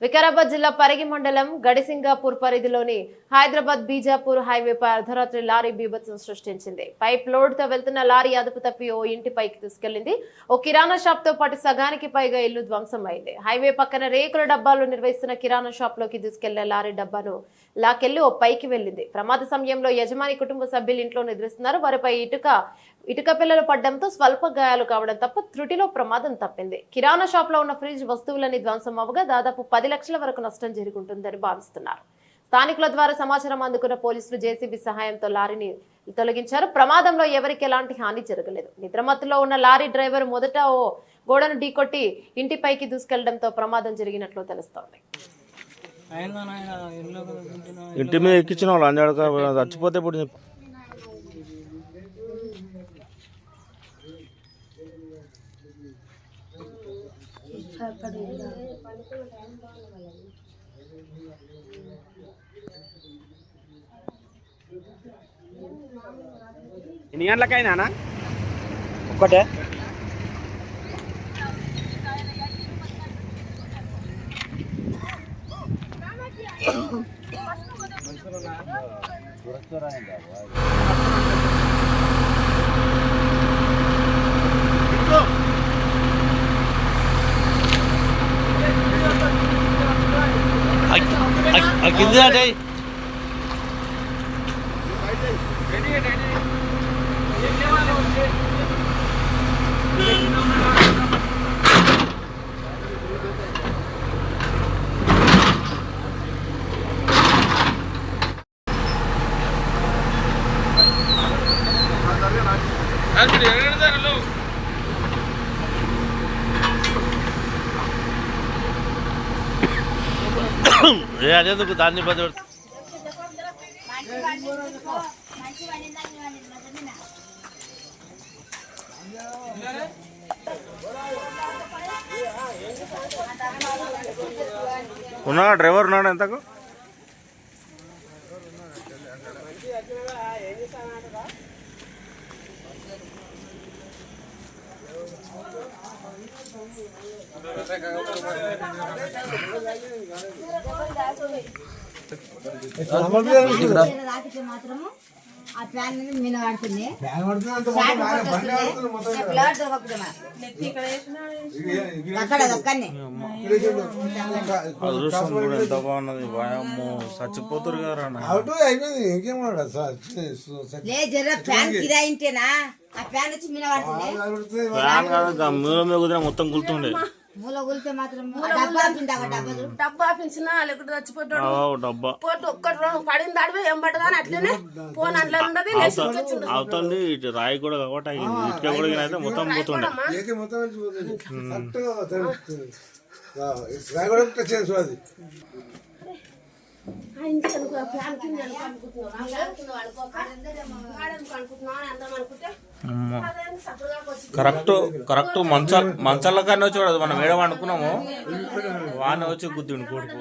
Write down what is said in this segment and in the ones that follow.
వికారాబాద్ జిల్లా పరిగి మండలం గడిసింగాపూర్ పరిధిలోని హైదరాబాద్ బీజాపూర్ హైవేపై అర్ధరాత్రి లారీ బీభత్సం సృష్టించింది. పైప్ లోడ్ తో వెళ్తున్న లారీ అదుపు తప్పి ఓ ఇంటి పైకి తీసుకెళ్లింది. ఓ కిరాణా షాప్ తో పాటు సగానికి పైగా ఇల్లు ధ్వంసం అయింది. హైవే పక్కన రేకుల డబ్బాలు నిర్వహిస్తున్న కిరాణా షాప్ లోకి తీసుకెళ్లే లారీ డబ్బాను లాకెళ్లి ఓ పైకి వెళ్లింది. ప్రమాద సమయంలో యజమాని కుటుంబ సభ్యులు ఇంట్లో నిద్రిస్తున్నారు. వారిపై ఇటుక పిల్లలు పడ్డంతో స్వల్ప గాయాలు కావడం తప్ప త్రుటిలో ప్రమాదం తప్పింది. కిరాణా షాప్ లో ఉన్న ఫ్రిడ్జ్ వస్తువులని ధ్వంసం అవ్వగా దాదాపు 10 లక్షల వరకు నష్టం జరుగుతుందని భావిస్తున్నారు. స్థానికుల ద్వారా సమాచారం అందుకున్న పోలీసులు జేసీబీ సహాయంతో లారీని తొలగించారు. ప్రమాదంలో ఎవరికి ఎలాంటి హాని జరగలేదు. నిద్రమత్తులో ఉన్న లారీ డ్రైవర్ మొదట ఓ గోడను ఢీకొట్టి ఇంటిపైకి దూసుకెళ్లడంతో ప్రమాదం జరిగినట్లు తెలుస్తోంది. ఇంటి మీద ఎక్కించిన వాళ్ళు అంజాడక చచ్చిపోతే ఇప్పుడు ఎన్ని గంటలకైనా ఒక్కటే కింద అదేందుకు దాన్ని బదులు ఉన్నా డ్రైవర్ ఉన్నాడు ఎంతకు మాత్రము ఆ ఫ్యాన్ మీద పడుతుంది. అదృష్టం కూడా ఎంత బాగున్నది. వాయమ్మో చచ్చిపోతారు కదా. ఫ్యాన్ కిరాయింటేనా ఆ ఫ్యాన్ వచ్చి మీద పడుతుంది. ఫ్యాన్ కాదు మూల మీద కుదిరిన మొత్తం గుర్తుండే. మూల కూలితే మాత్రం డబ్బా పెంచినా లేకుంటే చచ్చిపోతాడు. డబ్బా పోటు ఒక్కటి రెండు పడింది అడివి ఏం పడ్డదని అట్లనే ఫోన్ అట్లా ఉండదు. అవుతుంది ఇటు రాయి కూడా కాబట్టి ఇటుక కూడా అయితే మొత్తం పోతుండే. కరెక్ట్ మంచాల కానీ వచ్చి మనం మేడం అనుకున్నాము. వాన వచ్చి గుద్దిండు కొడుకు.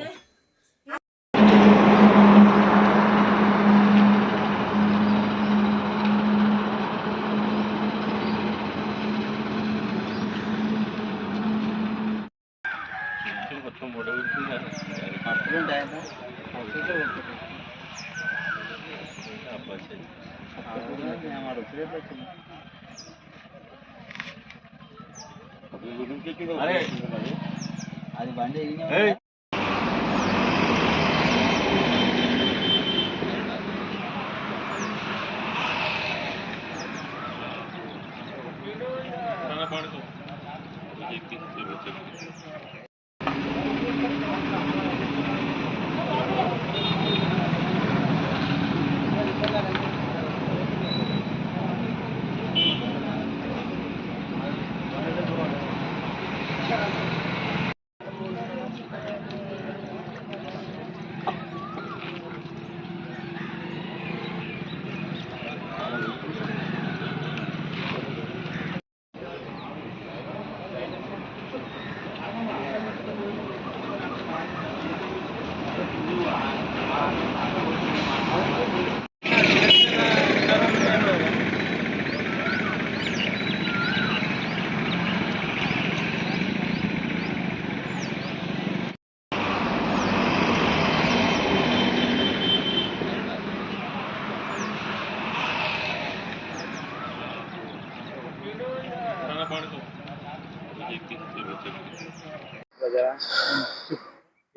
అది బండి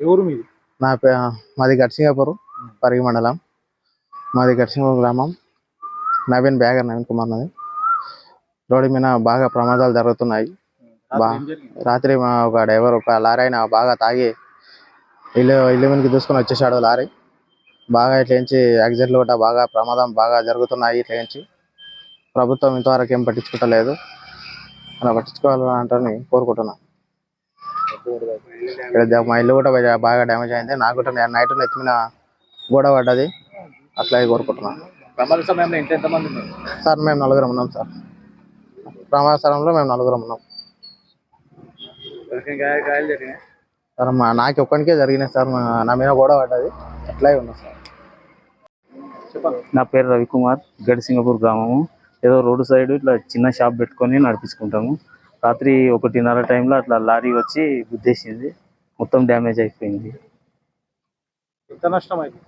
ఎవరు మీది? మాది గడ్సింగాపూర్ పరిగి మండలం. మాది గడ్సింగాపూర్ గ్రామం. నవీన్ కుమార్ నాది. రోడ్డు మీద బాగా ప్రమాదాలు జరుగుతున్నాయి. రాత్రి ఒక డ్రైవర్ ఒక లారీ అయినా బాగా తాగి ఇల్లు మీదకి దూసుకొని వచ్చేసాడు లారీ. బాగా ఇట్లేంచి యాక్సిడెంట్లు కూడా బాగా ప్రమాదం బాగా జరుగుతున్నాయి. ఇట్లేంచి ప్రభుత్వం ఇంతవరకు ఏం పట్టించుకోవట్లేదు. అలా పట్టించుకోవాలంటే కోరుకుంటున్నాను. ఇక్కడ మా ఇల్లు కూడా బాగా డ్యామేజ్ అయింది. నాకు కూడా నైట్ నెత్తి మీద గోడ పడ్డది. అట్లా కోరుకుంటున్నాను. ప్రమాద సమయంలో ఎంతమంది ఉన్నారు సార్? మేము 4 ఉన్నాం సార్. ప్రమాద స్థలంలో మేము 4 ఉన్నాం సార్. నాకు ఒక్కనికే జరిగినాయి సార్. నా మీద గోడ పడ్డది. అట్లా ఉన్నాం సార్. నా పేరు రవికుమార్, గడిసింగపూర్ గ్రామము. ఏదో రోడ్డు సైడ్ ఇట్లా చిన్న షాప్ పెట్టుకొని నడిపించుకుంటాము. రాత్రి 1:30 టైంలో అట్లా లారీ వచ్చి గుద్దేసింది. మొత్తం డ్యామేజ్ అయిపోయింది. ఎంత నష్టం అయింది?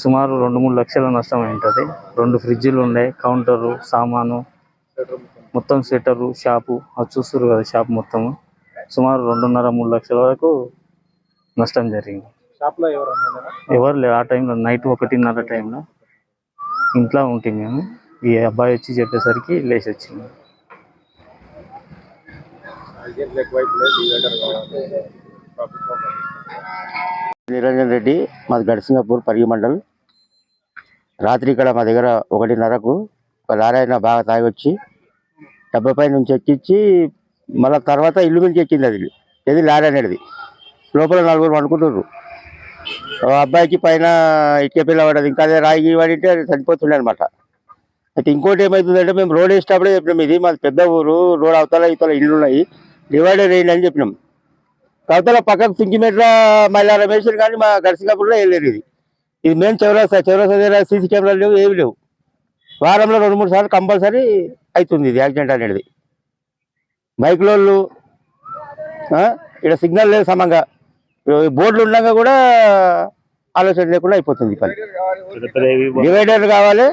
సుమారు 2-3 లక్షల నష్టం అయి ఉంటుంది. 2 ఫ్రిడ్జ్లు ఉన్నాయి, కౌంటరు, సామాను, మొత్తం స్వెటరు, షాపు. అది చూస్తారు కదా, షాప్ మొత్తము సుమారు 2.5-3 లక్షల వరకు నష్టం జరిగింది. షాప్లో ఎవరు లేరు ఆ టైంలో. నైట్ 1:30 టైంలో ఇంట్లో ఉంటే మేము ఈ అబ్బాయి వచ్చి చెప్పేసరికి లేచి వచ్చింది. నిరంజన్ రెడ్డి, మాది గడిసింగపూర్ పరిగి మండల్. రాత్రి ఇక్కడ మా దగ్గర 1:30కు ఒక లారీ అయినా బాగా తాగి వచ్చి డబ్బపై నుంచి ఎక్కించి మళ్ళీ తర్వాత ఇల్లు నుంచి ఎక్కింది. అది ఏది లారీ అనేది. లోపల 4 పడుకుంటున్నారు. అబ్బాయికి పైన ఇటుక పిల్ల పడ్డది. ఇంకా అదే రాయి పడింటే అది చనిపోతుండే అనమాట. అయితే ఇంకోటి ఏమవుతుందంటే, మేము రోడ్ వేసేటప్పుడే చెప్పినాం, ఇది మాది పెద్ద ఊరు, రోడ్ అవతల ఇతల ఇల్లు ఉన్నాయి, డివైడర్ వేయండి అని చెప్పినాం. అవతల పక్కకు సింకిమెట్ల మళ్ళీ రమేశ్వర్ కానీ మా గడిసింగపూర్లో వెళ్ళలేరు. ఇది మెయిన్ చౌరస్తా దగ్గర సీసీ కెమెరాలు లేవు, ఏమి లేవు. వారంలో 2-3 సార్లు కంపల్సరీ అవుతుంది ఇది యాక్సిడెంట్ అనేది. బైక్లోళ్ళు ఇక్కడ సిగ్నల్ లేదు సమంగా, బోర్డులు ఉండగా కూడా ఆలోచన లేకుండా అయిపోతుంది పని. డివైడర్ కావాలి,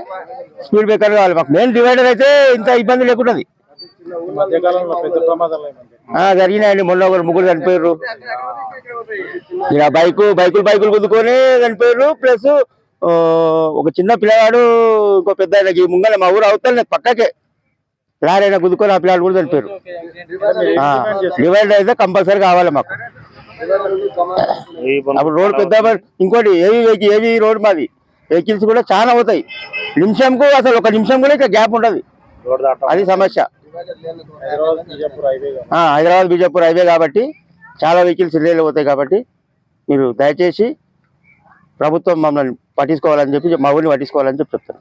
స్పీడ్ బ్రేకర్ కావాలి మాకు. మెయిన్ డివైడర్ అయితే ఇంత ఇబ్బంది లేకుంటుంది. జరిగినాయండి. మొన్న 3 చనిపోయారు. ఇలా బైకులు గుద్దుకొని చనిపోయారు. ప్లస్ ఒక చిన్న పిల్లవాడు, ఇంకో పెద్ద ఆయనకి ముంగల మా ఊరు అవుతాను పక్కకే లారీ అయినా గుద్దుకొని ఆ పిల్లవాడు కూడా చనిపోయారు. డివైడర్ అయితే కంపల్సరీ కావాలి మాకు. అప్పుడు రోడ్ పెద్ద. ఇంకోటి ఏవి రోడ్ మాది, వెహికల్స్ కూడా చాలా అవుతాయి. నిమిషంకు అసలు 1 నిమిషం కూడా ఇక్కడ గ్యాప్ ఉంటుంది. అది సమస్య. హైదరాబాద్ బీజాపూర్ హైవే కాబట్టి చాలా వెహికల్స్ ఇళ్ళలో పోతాయి. కాబట్టి మీరు దయచేసి ప్రభుత్వం మమ్మల్ని పట్టించుకోవాలని చెప్పి, మా ఊరిని పట్టించుకోవాలని చెప్పి చెప్తాను.